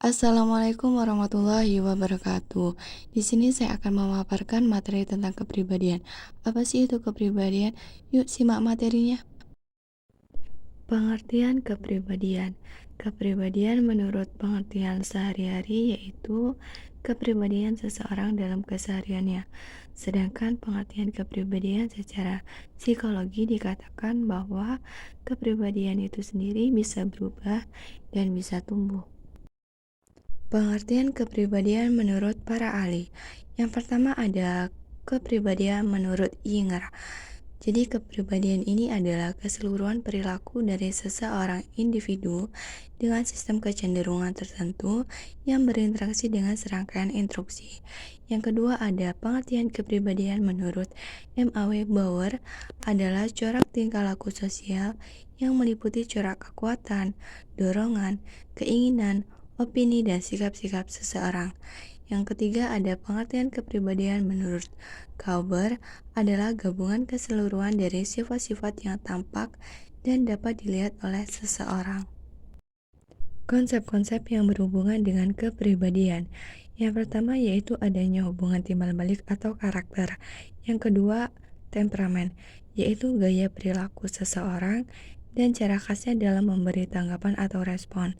Assalamualaikum warahmatullahi wabarakatuh. Di sini saya akan memaparkan materi tentang kepribadian. Apa sih itu kepribadian? Yuk simak materinya. Pengertian kepribadian. Kepribadian menurut pengertian sehari-hari yaitu kepribadian seseorang dalam kesehariannya. Sedangkan pengertian kepribadian secara psikologi dikatakan bahwa kepribadian itu sendiri bisa berubah dan bisa tumbuh. Pengertian kepribadian menurut para ahli. Yang pertama ada kepribadian menurut Yinger. Jadi kepribadian ini adalah keseluruhan perilaku dari seseorang individu dengan sistem kecenderungan tertentu yang berinteraksi dengan serangkaian instruksi. Yang kedua ada pengertian kepribadian menurut M.A.W. Bauer adalah corak tingkah laku sosial yang meliputi corak kekuatan, dorongan, keinginan, opini, dan sikap-sikap seseorang. Yang ketiga ada pengertian kepribadian menurut Kauber adalah gabungan keseluruhan dari sifat-sifat yang tampak dan dapat dilihat oleh seseorang. Konsep-konsep yang berhubungan dengan kepribadian. Yang pertama yaitu adanya hubungan timbal balik atau karakter. Yang kedua, temperamen, yaitu gaya perilaku seseorang dan cara khasnya dalam memberi tanggapan atau respon.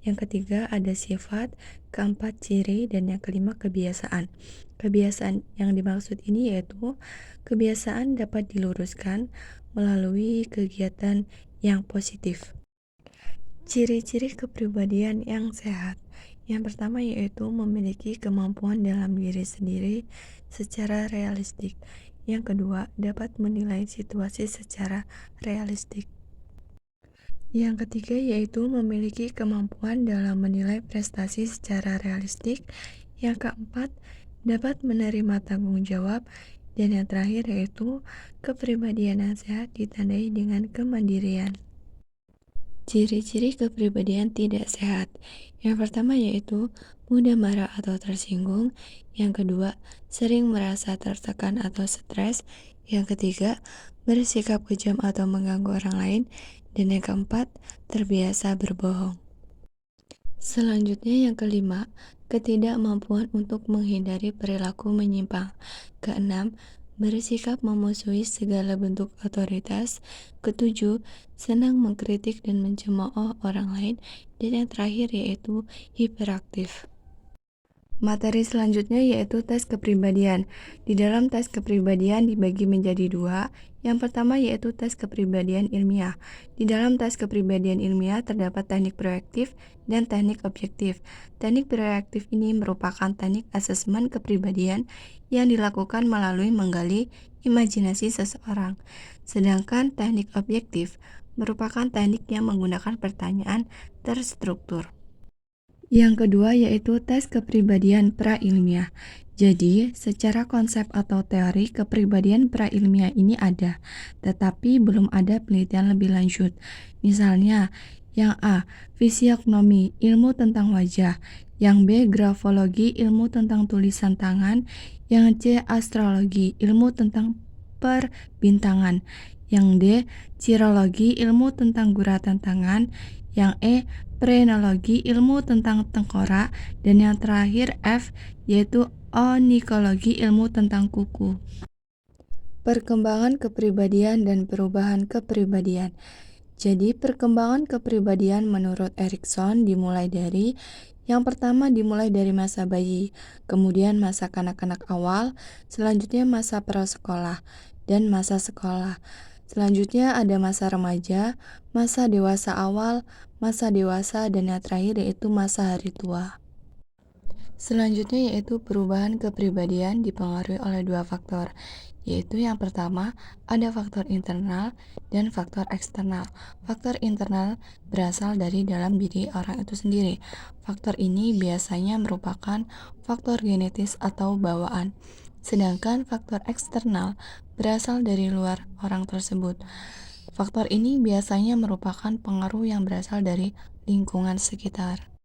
Yang ketiga ada sifat, keempat ciri, dan yang kelima kebiasaan. Kebiasaan yang dimaksud ini yaitu kebiasaan dapat diluruskan melalui kegiatan yang positif. Ciri-ciri kepribadian yang sehat. Yang pertama yaitu memiliki kemampuan dalam diri sendiri secara realistik. Yang kedua, dapat menilai situasi secara realistik. Yang ketiga yaitu memiliki kemampuan dalam menilai prestasi secara realistik. Yang keempat, dapat menerima tanggung jawab. Dan yang terakhir yaitu kepribadian yang sehat ditandai dengan kemandirian. Ciri-ciri kepribadian tidak sehat. Yang pertama yaitu mudah marah atau tersinggung. Yang kedua, sering merasa tertekan atau stres. Yang ketiga, bersikap kejam atau mengganggu orang lain. Dan yang keempat, terbiasa berbohong. Selanjutnya yang kelima, ketidakmampuan untuk menghindari perilaku menyimpang. Keenam, bersikap memusuhi segala bentuk otoritas. Ketujuh, senang mengkritik dan mencemooh orang lain. Dan yang terakhir yaitu hiperaktif. Materi selanjutnya yaitu tes kepribadian. Di dalam tes kepribadian dibagi menjadi dua. Yang pertama yaitu tes kepribadian ilmiah. Di dalam tes kepribadian ilmiah terdapat teknik proyektif dan teknik objektif. Teknik proyektif ini merupakan teknik asesmen kepribadian yang dilakukan melalui menggali imajinasi seseorang. Sedangkan teknik objektif merupakan teknik yang menggunakan pertanyaan terstruktur. Yang kedua yaitu tes kepribadian prailmiah. Jadi, secara konsep atau teori kepribadian prailmiah ini ada, tetapi belum ada penelitian lebih lanjut. Misalnya, yang A, fisiognomi, ilmu tentang wajah. Yang B, grafologi, ilmu tentang tulisan tangan. Yang C, astrologi, ilmu tentang perbintangan. Yang D, cirologi, ilmu tentang guratan tangan. Yang E, prenologi, ilmu tentang tengkorak. Dan yang terakhir F, yaitu onikologi, ilmu tentang kuku. Perkembangan kepribadian dan perubahan kepribadian. Jadi perkembangan kepribadian menurut Erikson dimulai dari yang pertama dimulai dari masa bayi, kemudian masa kanak-kanak awal, selanjutnya masa prasekolah dan masa sekolah. Selanjutnya ada masa remaja, masa dewasa awal, masa dewasa, dan yang terakhir yaitu masa hari tua. Selanjutnya yaitu perubahan kepribadian dipengaruhi oleh dua faktor, yaitu yang pertama ada faktor internal dan faktor eksternal. Faktor internal berasal dari dalam diri orang itu sendiri. Faktor ini biasanya merupakan faktor genetis atau bawaan. Sedangkan faktor eksternal berasal dari luar orang tersebut. Faktor ini biasanya merupakan pengaruh yang berasal dari lingkungan sekitar.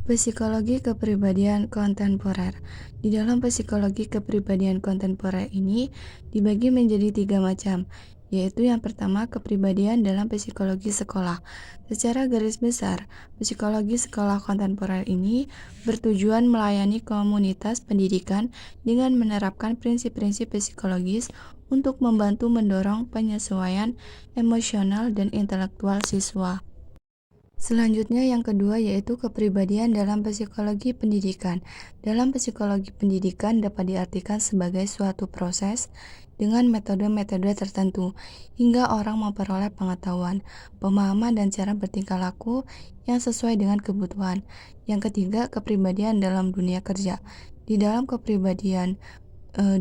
Psikologi kepribadian kontemporer. Di dalam psikologi kepribadian kontemporer ini dibagi menjadi 3 macam, yaitu yang pertama kepribadian dalam psikologi sekolah. Secara garis besar, psikologi sekolah kontemporer ini bertujuan melayani komunitas pendidikan dengan menerapkan prinsip-prinsip psikologis untuk membantu mendorong penyesuaian emosional dan intelektual siswa. Selanjutnya yang kedua yaitu kepribadian dalam psikologi pendidikan. Dalam psikologi pendidikan dapat diartikan sebagai suatu proses dengan metode-metode tertentu hingga orang memperoleh pengetahuan, pemahaman dan cara bertingkah laku yang sesuai dengan kebutuhan. Yang ketiga, kepribadian dalam dunia kerja. Di dalam kepribadian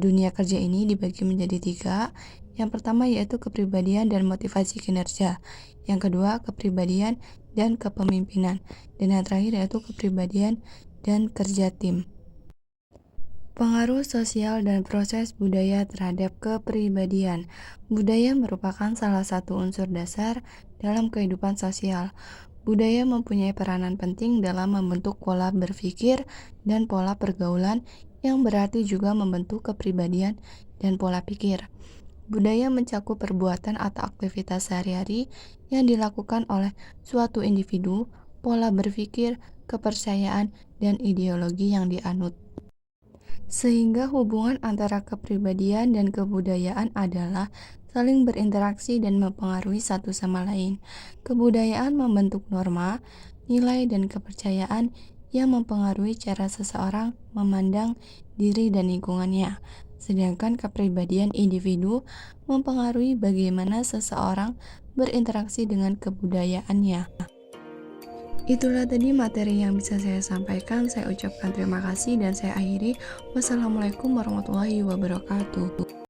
dunia kerja ini dibagi menjadi 3. Yang pertama yaitu kepribadian dan motivasi kinerja. Yang kedua, kepribadian dan kepemimpinan. Dan yang terakhir yaitu kepribadian dan kerja tim. Pengaruh sosial dan proses budaya terhadap kepribadian. Budaya merupakan salah satu unsur dasar dalam kehidupan sosial. Budaya mempunyai peranan penting dalam membentuk pola berpikir dan pola pergaulan yang berarti juga membentuk kepribadian dan pola pikir. Budaya mencakup perbuatan atau aktivitas sehari-hari yang dilakukan oleh suatu individu, pola berpikir, kepercayaan, dan ideologi yang dianut. Sehingga hubungan antara kepribadian dan kebudayaan adalah saling berinteraksi dan mempengaruhi satu sama lain. Kebudayaan membentuk norma, nilai, dan kepercayaan yang mempengaruhi cara seseorang memandang diri dan lingkungannya. Sedangkan kepribadian individu mempengaruhi bagaimana seseorang berinteraksi dengan kebudayaannya. Itulah tadi materi yang bisa saya sampaikan. Saya ucapkan terima kasih dan saya akhiri. Wassalamualaikum warahmatullahi wabarakatuh.